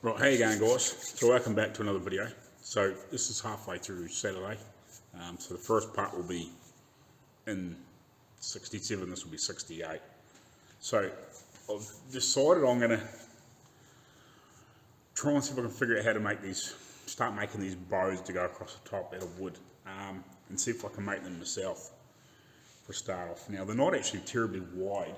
Right, how you going, guys? So welcome back to another video. So this is halfway through Saturday. So the first part will be in 67, this will be 68. So I've decided I'm going to try and see if I can figure out how to start making these bows to go across the top out of wood, and see if I can make them myself for a start off. Now they're not actually terribly wide.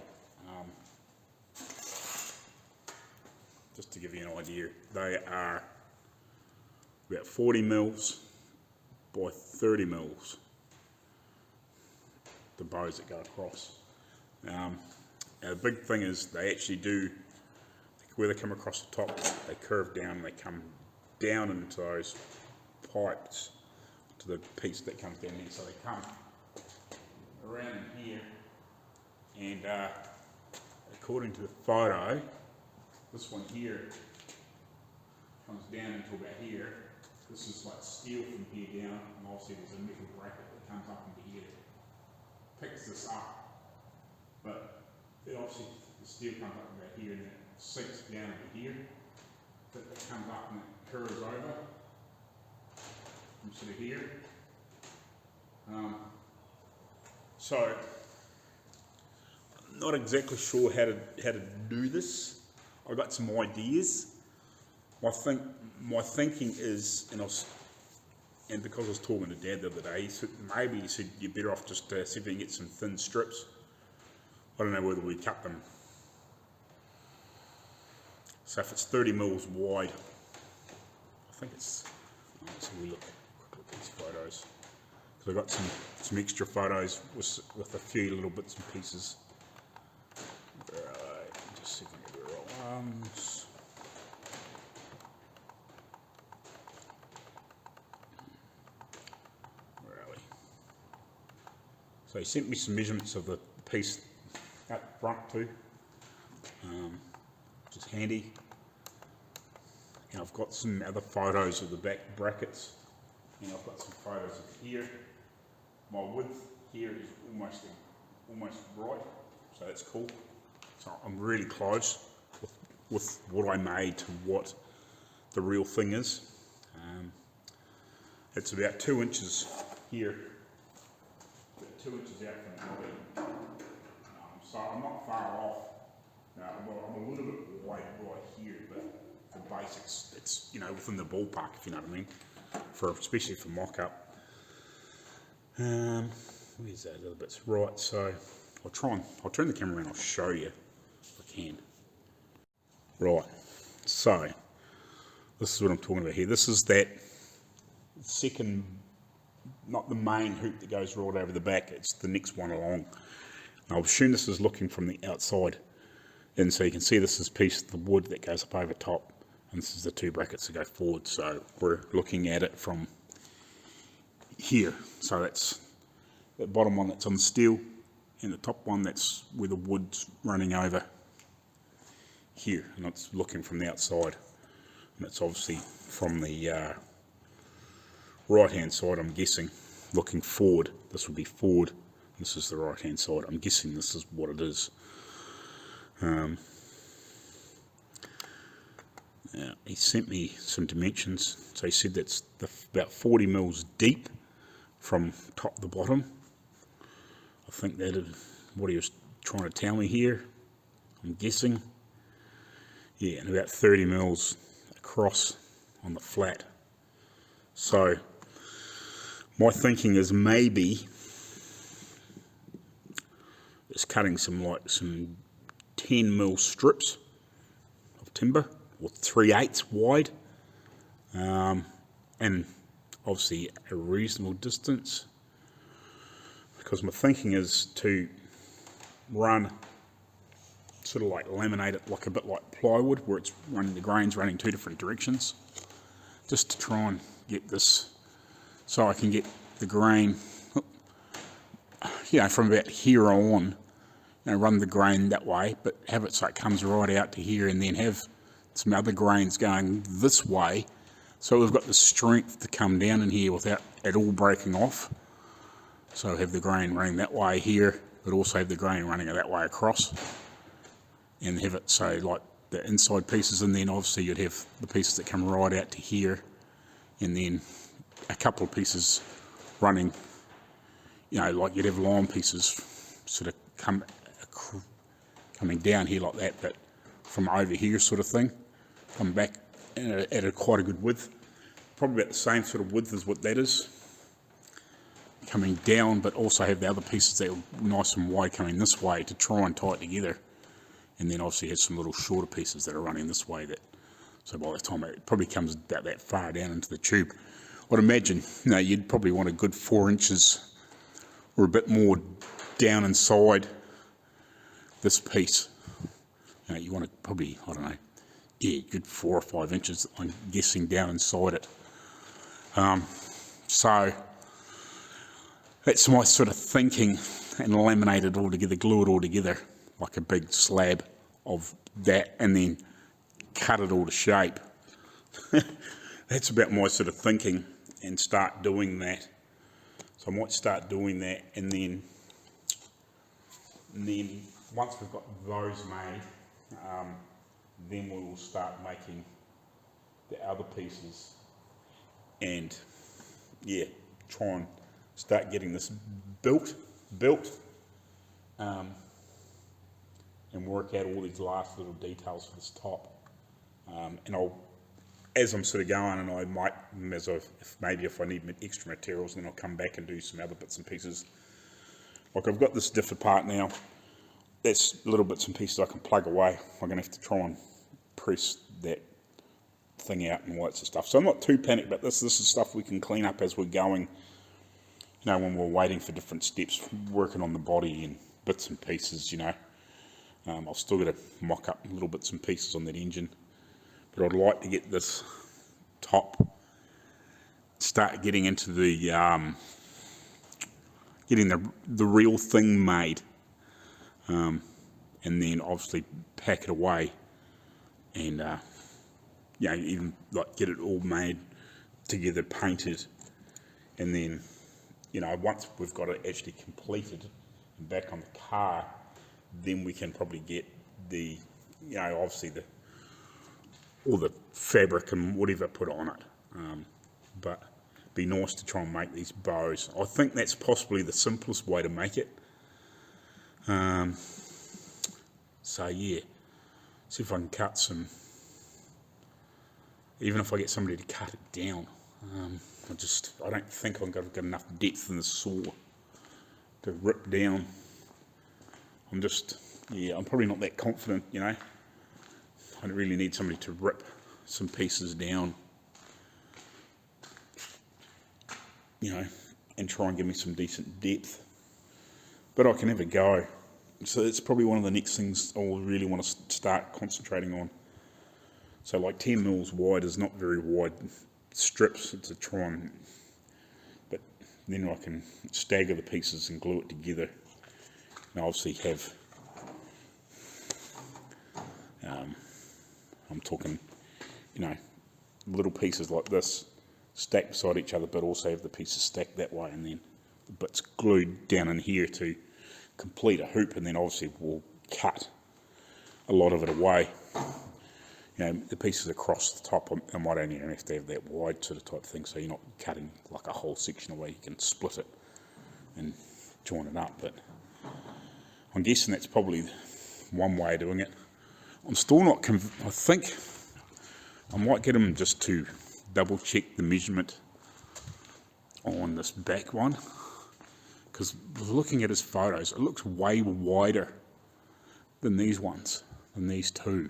Just to give you an idea, they are about 40 mils by 30 mils, the bows that go across. Now the big thing is they actually do, where they come across the top, they curve down and they come down into those pipes to the piece that comes down there. So they come around here, and according to the photo, this one here comes down into about here. This is like steel from here down, and obviously there's a metal bracket that comes up into here, picks this up. But then obviously the steel comes up about here and then it sinks down into here. That comes up and it curves over from sort of here. So I'm not exactly sure how to do this. I got some ideas. My thinking is, and because I was talking to Dad the other day, he said you're better off just see if you can get some thin strips. I don't know whether we cut them. So if it's 30 mils wide, I think it's. Let's have a look at these photos. So I've got some extra photos with a few little bits and pieces. Right, just see if I can get the right ones. Where are we? So he sent me some measurements of the piece up front too, which is handy. And I've got some other photos of the back brackets, and I've got some photos of here. My width here is almost right, so that's cool. So I'm really close with what I made to what the real thing is. It's about 2 inches here, about 2 inches out from the body. So I'm not far off. I'm a little bit wide right here, but for basics, it's within the ballpark, if you know what I mean. Especially for mock-up. Where's that little bits? Right, so I'll turn the camera around, I'll show you if I can. Right, so this is what I'm talking about here. This is that second, not the main hoop that goes right over the back, it's the next one along. I'll assume this is looking from the outside, and so you can see this is a piece of the wood that goes up over top, and this is the two brackets that go forward. So we're looking at it from here. So that's the bottom one that's on the steel, and the top one that's where the wood's running over here, and it's looking from the outside, and it's obviously from the right hand side, I'm guessing, looking forward. This would be forward, this is the right hand side. I'm guessing this is what it is. Now, he sent me some dimensions, so he said that's about 40 mils deep from top to bottom. I think that is what he was trying to tell me here, I'm guessing. Yeah, and about 30 mils across on the flat. So my thinking is maybe just cutting some 10 mil strips of timber, or 3/8 wide, and obviously a reasonable distance, because my thinking is to run, sort of like laminate it like a bit like plywood, where it's the grain's running two different directions, just to try and get this, so I can get the grain, from about here on, run the grain that way, but have it so it comes right out to here, and then have some other grains going this way, so we've got the strength to come down in here without it all breaking off. So have the grain running that way here, but also have the grain running that way across, and have it so like the inside pieces, and then obviously you'd have the pieces that come right out to here, and then a couple of pieces running, you know, like you'd have line pieces sort of coming down here like that, but from over here sort of thing, come back at a quite a good width, probably about the same sort of width as what that is, coming down, but also have the other pieces that are nice and wide coming this way to try and tie it together, and then obviously have some little shorter pieces that are running this way, that so by the time it probably comes about that far down into the tube, I'd imagine, you know, you'd probably want a good 4 inches or a bit more down inside this piece. You know, you want to probably, I don't know, yeah, good 4 or 5 inches, I'm guessing, down inside it. So that's my sort of thinking, and laminate it all together, glue it all together like a big slab of that, and then cut it all to shape. That's about my sort of thinking, and start doing that. So I might start doing that, and then once we've got those made, then we will start making the other pieces, and yeah, try and start getting this built, and work out all these last little details for this top. And I'll, as I'm sort of going, and I might, if I need extra materials, then I'll come back and do some other bits and pieces. Like I've got this differ part now, that's little bits and pieces I can plug away. I'm going to have to try and press that thing out and all that sort of stuff. So I'm not too panicked about this. This is stuff we can clean up as we're going, you know, when we're waiting for different steps, working on the body and bits and pieces, you know. I've still got to mock up little bits and pieces on that engine, but I'd like to get this top, start getting into the getting the real thing made, and then obviously pack it away, and you know, even like get it all made together, painted, and then, you know, once we've got it actually completed and back on the car, then we can probably get the, you know, obviously all the fabric and whatever put on it. But it'd be nice to try and make these bows. I think that's possibly the simplest way to make it. So yeah, see if I can cut some, even if I get somebody to cut it down. I don't think I've got enough depth in the saw to rip down. I'm probably not that confident, you know. I really need somebody to rip some pieces down, you know, and try and give me some decent depth. But I can have a go. So it's probably one of the next things I'll really want to start concentrating on. So like 10 mils wide is not very wide strips to try and, but then I can stagger the pieces and glue it together. And obviously have, I'm talking, you know, little pieces like this stacked beside each other, but also have the pieces stacked that way, and then the bits glued down in here to complete a hoop, and then obviously we'll cut a lot of it away. You know, the pieces across the top, I might only have to have that wide sort of type thing, so you're not cutting like a whole section away. You can split it and join it up, but I'm guessing that's probably one way of doing it. I'm still not I think I might get him just to double check the measurement on this back one, because looking at his photos, it looks way wider than these ones, than these two.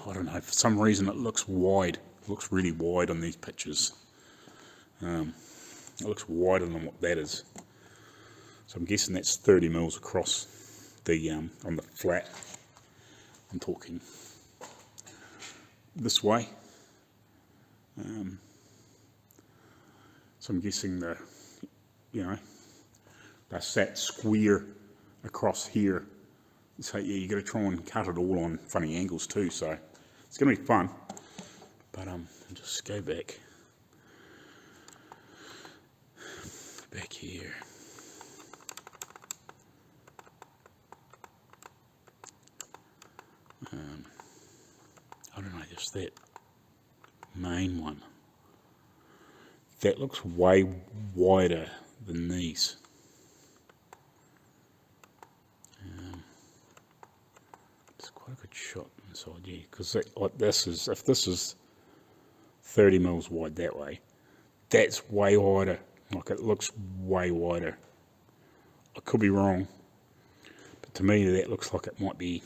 I don't know, for some reason it looks wide. It looks really wide on these pictures. It looks wider than what that is. So I'm guessing that's 30 mils across the on the flat. I'm talking this way. So I'm guessing they're sat square across here. So yeah, you got to try and cut it all on funny angles too. So it's going to be fun. But I'll just go back here. I don't know, just that main one. That looks way wider than these. It's quite a good shot inside, yeah, because like this is, if this is 30 mils wide that way, that's way wider. Like it looks way wider. I could be wrong, but to me that looks like it might be,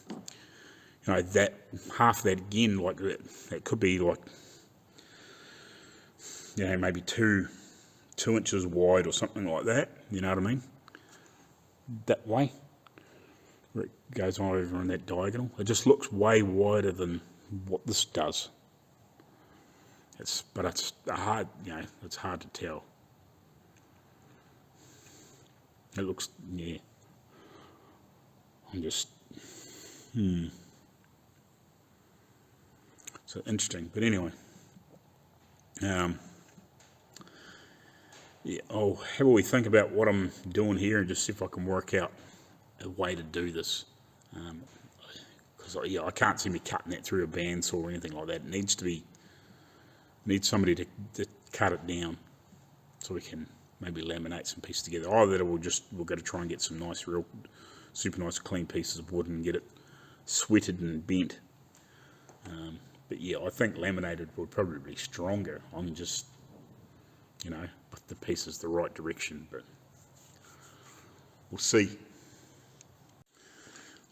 you know, that half of that again, like that could be like, you know, maybe two inches wide or something like that. You know what I mean? That way, where it goes on over on that diagonal, it just looks way wider than what this does. But it's hard, you know, it's hard to tell. It looks, yeah. I'm just, So interesting, but anyway. Yeah, I'll have a wee think about what I'm doing here and just see if I can work out a way to do this. Because I can't see me cutting that through a bandsaw or anything like that. It needs to be, needs somebody to cut it down so we can maybe laminate some pieces together. Either we'll got to try and get some nice, real super nice clean pieces of wood and get it sweated and bent. But yeah, I think laminated would probably be stronger on just, you know, with the pieces the right direction, but we'll see.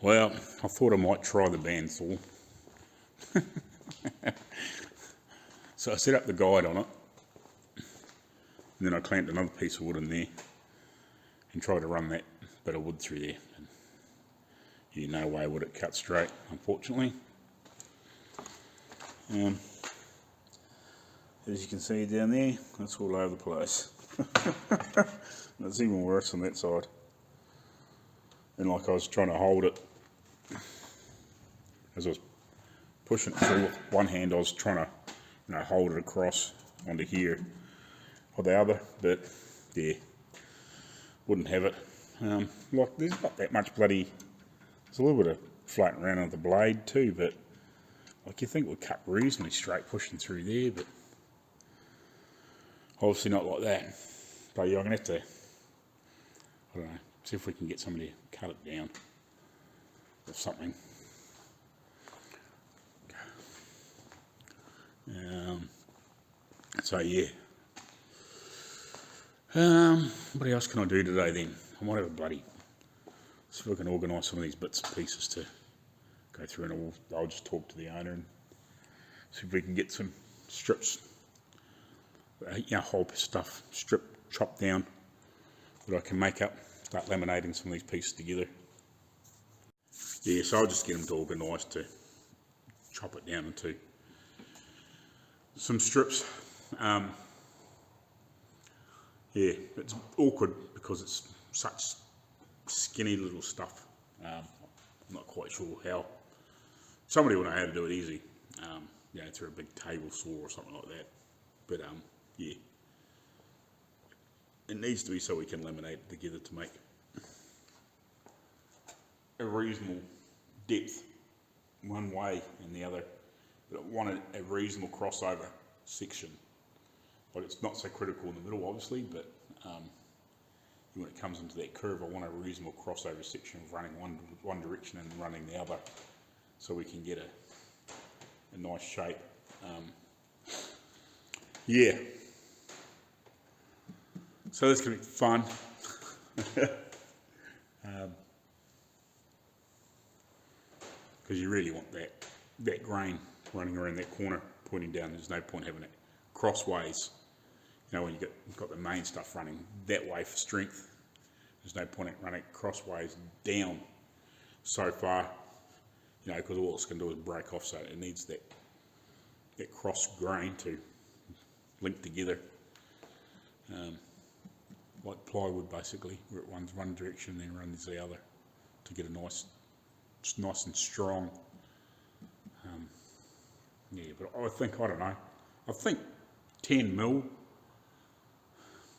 Well, I thought I might try the bandsaw. So I set up the guide on it, and then I clamped another piece of wood in there and tried to run that bit of wood through there. And yeah, no way would it cut straight, unfortunately. As you can see down there, that's all over the place. It's even worse on that side. And like I was trying to hold it, as I was pushing it through with one hand, I was trying to, you know, hold it across onto here or the other, but yeah, wouldn't have it. Like there's not that much bloody, there's a little bit of floating around on the blade too, but like you think it would cut reasonably straight pushing through there, but obviously not like that. But yeah, I'm going to have to, I don't know, see if we can get somebody to cut it down or something. So yeah. What else can I do today then? I might have a bloody, see if I can organise some of these bits and pieces to go through, and I'll just talk to the owner and see if we can get some strips, you know, whole stuff, chopped down, that I can make up, start laminating some of these pieces together. Yeah, so I'll just get them to organise to chop it down into some strips. Yeah, it's awkward because it's such skinny little stuff. I'm not quite sure how. Somebody will know how to do it easy, you know, through a big table saw or something like that. But yeah, it needs to be so we can laminate it together to make a reasonable depth one way and the other, but it wanted a reasonable crossover section. But it's not so critical in the middle, obviously, but when it comes into that curve, I want a reasonable crossover section of running one direction and running the other, so we can get a nice shape. Yeah. So that's going to be fun. Because you really want that grain running around that corner, pointing down. There's no point having it crossways. You know, when you've got the main stuff running that way for strength, there's no point in running crossways down so far, you know, because all it's going to do is break off, so it needs that cross grain to link together, like plywood basically, where it runs one direction and then runs the other to get a nice and strong. Yeah, but I don't know, I think 10 mil,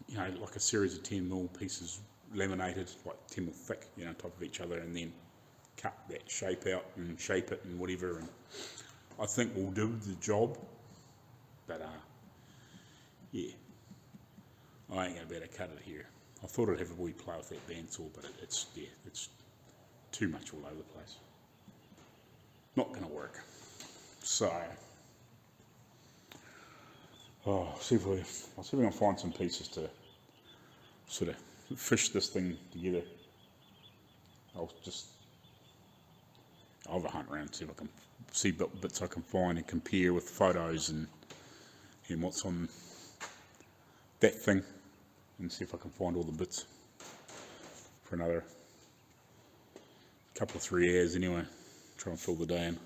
you know, like a series of 10 mil pieces laminated, like 10 mil thick, you know, on top of each other, and then cut that shape out and shape it and whatever, and I think will do the job, but yeah, I ain't going to be able to cut it here. I thought I'd have a wee play with that bandsaw, but it's too much all over the place. Not going to work. So, I'll see if I can find some pieces to sort of fish this thing together. I'll have a hunt around, see if I can see bits I can find and compare with photos and what's on that thing, and see if I can find all the bits for another couple of 3 hours anyway. Try and fill the day in.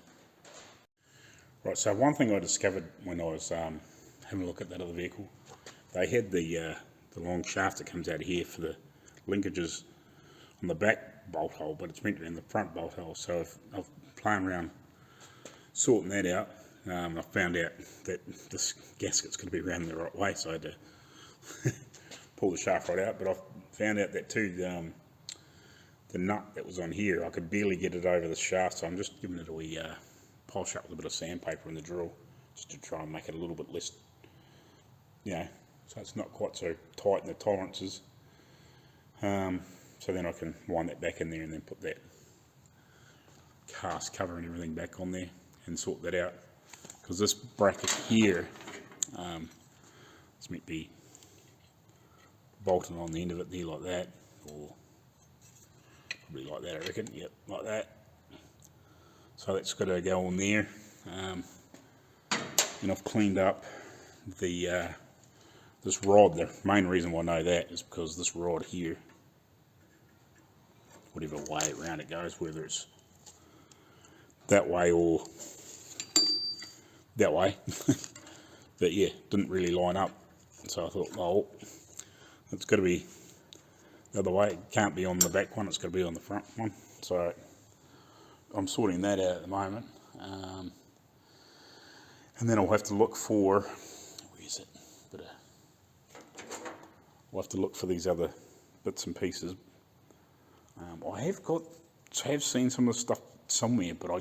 Right, so one thing I discovered when I was having a look at that other vehicle, they had the long shaft that comes out of here for the linkages on the back bolt hole, but it's meant to be in the front bolt hole. So I've playing around sorting that out. I found out that this gasket's going to be round the right way, so I had to pull the shaft right out. But I found out that too, the nut that was on here, I could barely get it over the shaft, so I'm just giving it a wee polish up with a bit of sandpaper in the drill, just to try and make it a little bit less, so it's not quite so tight in the tolerances. So then I can wind that back in there and then put that cast cover and everything back on there and sort that out. Because this bracket here, it's meant to be bolted on the end of it there like that, or probably like that, I reckon. Yep, like that. So that's got to go on there. And I've cleaned up the this rod. The main reason why I know that is because this rod here, whatever way around it goes, whether it's that way or that way, but yeah, didn't really line up. So I thought, well, it's got to be the other way. It can't be on the back one, it's got to be on the front one. So I'm sorting that out at the moment. And then I'll have to look for, where is it? I'll have to look for these other bits and pieces. I have seen some of the stuff somewhere, but I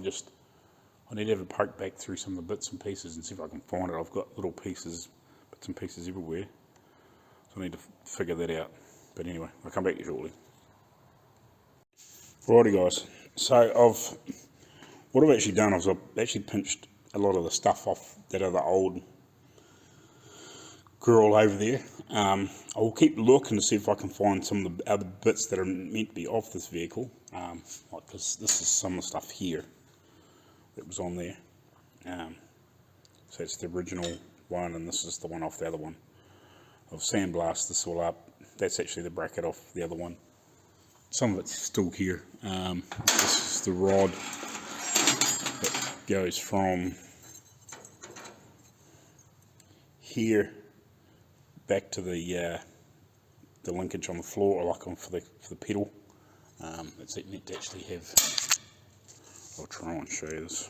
need to have a poke back through some of the bits and pieces and see if I can find it. I've got little pieces, bits and pieces everywhere, so I need to figure that out. But anyway, I'll come back to you shortly. Righty guys, so what I've actually done is I've actually pinched a lot of the stuff off that other old grill over there. I'll keep looking to see if I can find some of the other bits that are meant to be off this vehicle, like this is some of the stuff here that was on there. So it's the original one, and this is the one off the other one. I've sandblasted this all up. That's actually the bracket off the other one. Some of it's still here. This is the rod that goes from here back to the linkage on the floor, or like on for the pedal. It's meant to actually have. I'll try and show you this.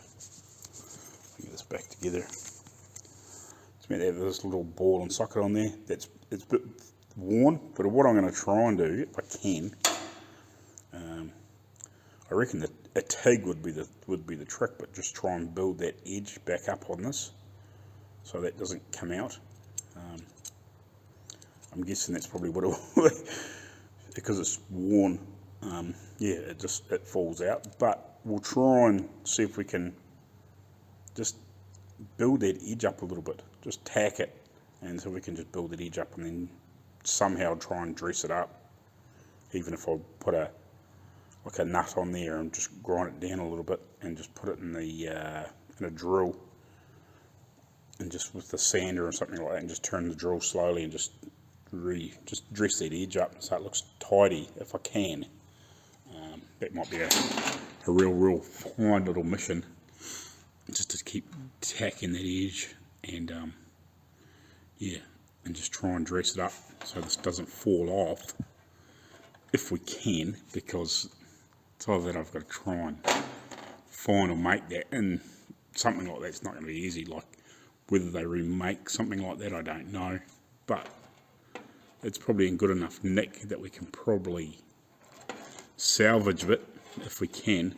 Get this back together. It's meant to have this little ball and socket on there. It's a bit worn, but what I'm going to try and do, if I can, I reckon that a TIG would be the trick, but just try and build that edge back up on this, so that doesn't come out. I'm guessing that's probably what it will, because it's worn. Yeah, it falls out. But we'll try and see if we can just build that edge up a little bit. Just tack it, and so we can just build that edge up, and then somehow try and dress it up. Even if I put a nut on there and just grind it down a little bit, and just put it in a drill, and just with the sander or something like that, and just turn the drill slowly and just dress that edge up so it looks tidy if I can. That might be a real fine little mission, just to keep tacking that edge, and yeah, and just try and dress it up so this doesn't fall off if we can, because it's either that I've got to try and find or make that, and something like that's not going to be easy. Like whether they remake something like that, I don't know, but it's probably in good enough nick that we can probably salvage it if we can.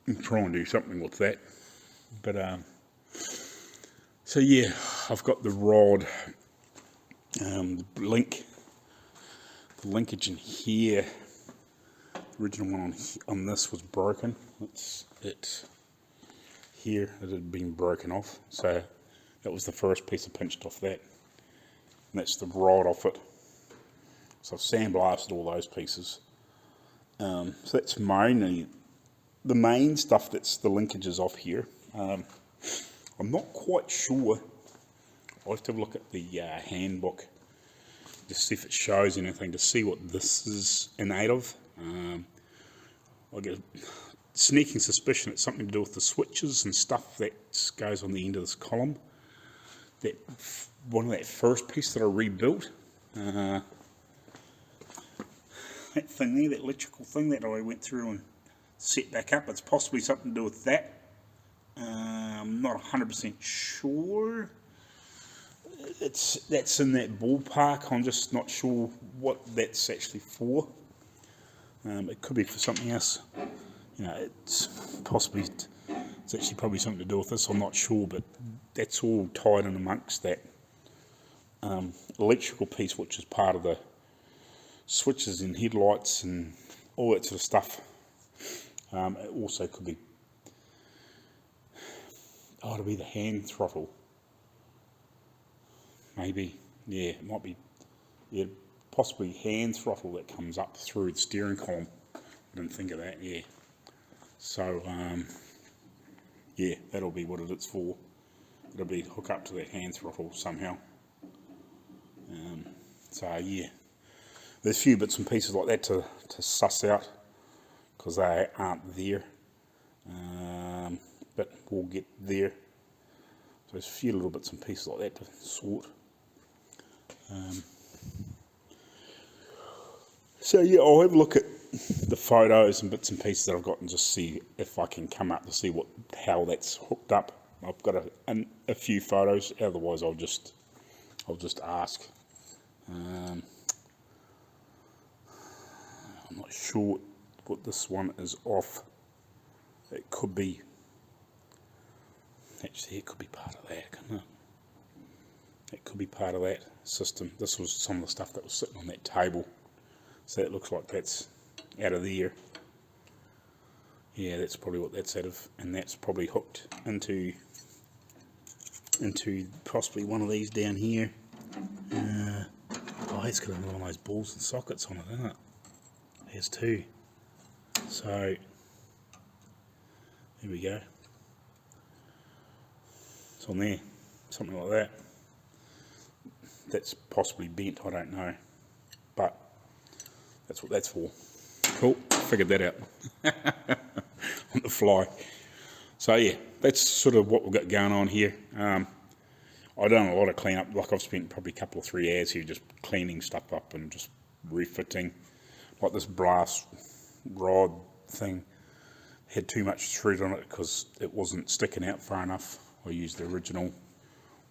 and try and do something with that. But so yeah, I've got the rod, the linkage in here. The original one on this was broken. It here, it had been broken off, so that was the first piece I pinched off that, and that's the rod off it. So I've sandblasted all those pieces. So that's mainly the main stuff. That's the linkages off here. I'm not quite sure. I'll have to have a look at the handbook to see if it shows anything, to see what this is made of. I get a sneaking suspicion it's something to do with the switches and stuff that goes on the end of this column. That one of that first piece that I rebuilt, that thing there, that electrical thing that I went through and set back up, it's possibly something to do with that. I'm not 100% sure. That's in that ballpark. I'm just not sure what that's actually for. It could be for something else. You know, it's actually probably something to do with this. I'm not sure, but that's all tied in amongst that electrical piece, which is part of the switches and headlights and all that sort of stuff. It also could be, it'll be the hand throttle. Maybe, yeah, it might be, yeah, possibly hand throttle that comes up through the steering column. I didn't think of that, yeah. So, yeah, that'll be what it's for. It'll be hook up to that hand throttle somehow. So, yeah, there's a few bits and pieces like that to suss out, because they aren't there. But we'll get there. So there's a few little bits and pieces like that to sort. So yeah, I'll have a look at the photos and bits and pieces that I've got and just see if I can come up to see how that's hooked up. I've got a few photos. Otherwise, I'll just ask. I'm not sure what this one is off. It could be. Actually, it could be part of that, couldn't it? It could be part of that system. This was some of the stuff that was sitting on that table. So it looks like that's out of there. Yeah, that's probably what that's out of. And that's probably hooked into possibly one of these down here. Oh, it's got one of those balls and sockets on it, isn't it? There's two. So, there we go. It's on there. Something like that. That's possibly bent, I don't know. But that's what that's for. Cool, figured that out on the fly. So yeah, that's sort of what we've got going on here. I've done a lot of cleanup. Like I've spent probably a couple of 3 hours here just cleaning stuff up and just refitting. Like this brass rod thing had too much thread on it because it wasn't sticking out far enough. I used the original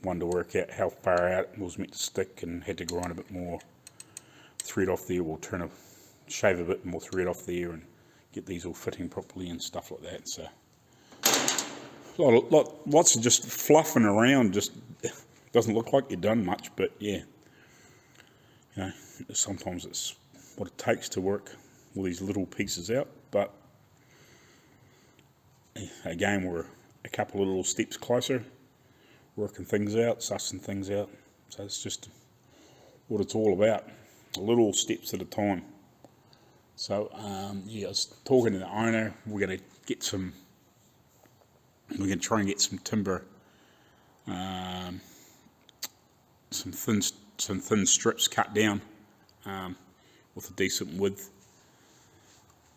one to work out how far out it was meant to stick, and had to grind a bit more thread off there, or shave a bit more thread off there and get these all fitting properly and stuff like that. So lots of just fluffing around, just doesn't look like you've done much, but yeah, you know, sometimes it's what it takes to work all these little pieces out. But again, we're a couple of little steps closer, working things out, sussing things out. So it's just what it's all about, little steps at a time. So yeah, I was talking to the owner. We're going to try and get some timber, some thin strips cut down with a decent width,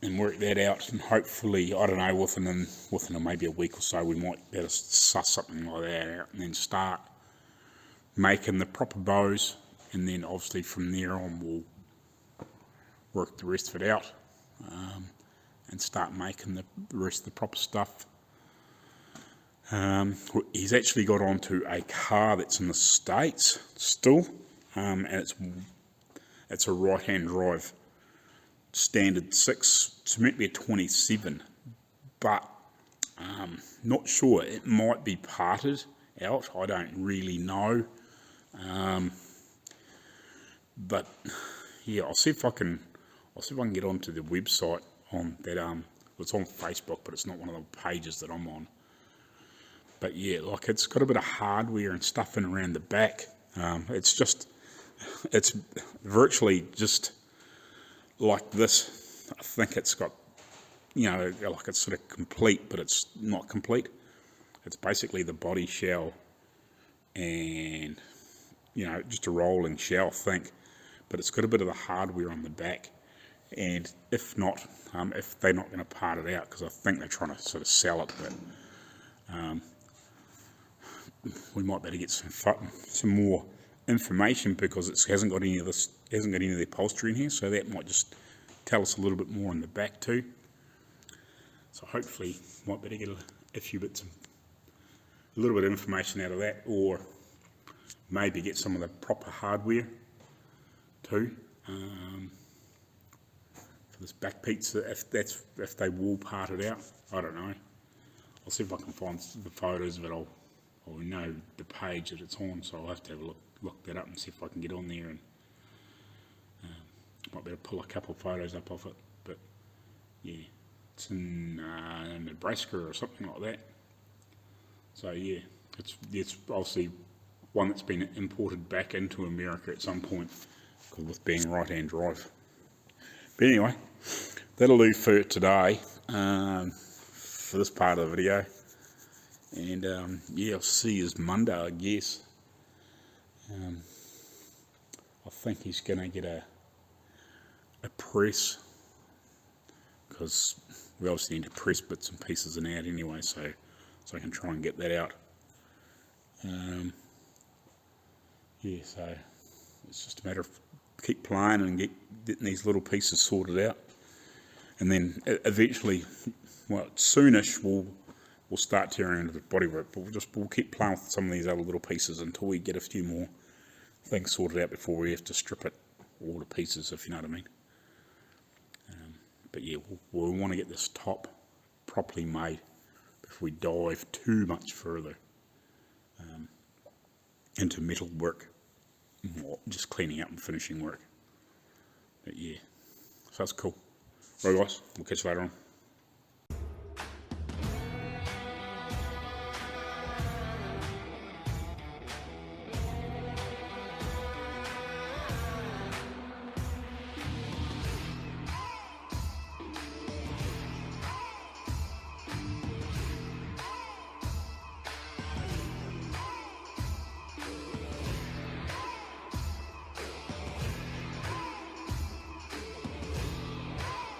and work that out. And hopefully, I don't know, within maybe a week or so, we might be able to suss something like that out, and then start making the proper bows. And then obviously from there on, we'll work the rest of it out, and start making the rest of the proper stuff. He's actually got onto a car that's in the States still, and it's a right-hand drive, standard 6. It's meant to be a 27, but Not sure, it might be parted out, I don't really know. But yeah, I'll see if I can get onto the website on that. It's on Facebook, but it's not one of the pages that I'm on. But yeah, like it's got a bit of hardware and stuff in around the back. It's virtually just like this. I think it's got, like it's sort of complete, but it's not complete. It's basically the body shell and, just a rolling shell, I think. But it's got a bit of the hardware on the back. And if not, if they're not going to part it out, because I think they're trying to sort of sell it, but we might better get some more information, because it hasn't got any of the upholstery in here, so that might just tell us a little bit more on the back too. So hopefully might better get a little bit of information out of that, or maybe get some of the proper hardware too, for this back pizza, if they will part it out. I don't know. I'll see if I can find the photos of it. I'll know the page that it's on, so I'll have to have a look that up and see if I can get on there, and might be able to pull a couple of photos up of it. But yeah, it's in Nebraska or something like that. So yeah, it's obviously one that's been imported back into America at some point, with being right-hand drive. But anyway, that'll do for today, for this part of the video. And yeah, I'll see you Monday, I guess. I think he's going to get a press, because we obviously need to press bits and pieces in out anyway, so I can try and get that out. Yeah, so it's just a matter of keep playing and getting these little pieces sorted out, and then eventually, soonish we'll start tearing into the bodywork, but we'll keep playing with some of these other little pieces until we get a few more things sorted out before we have to strip it all to pieces, if you know what I mean. But yeah, we'll want to get this top properly made before we dive too much further into metal work, or just cleaning up and finishing work. But yeah, so that's cool. Right guys, we'll catch you later on.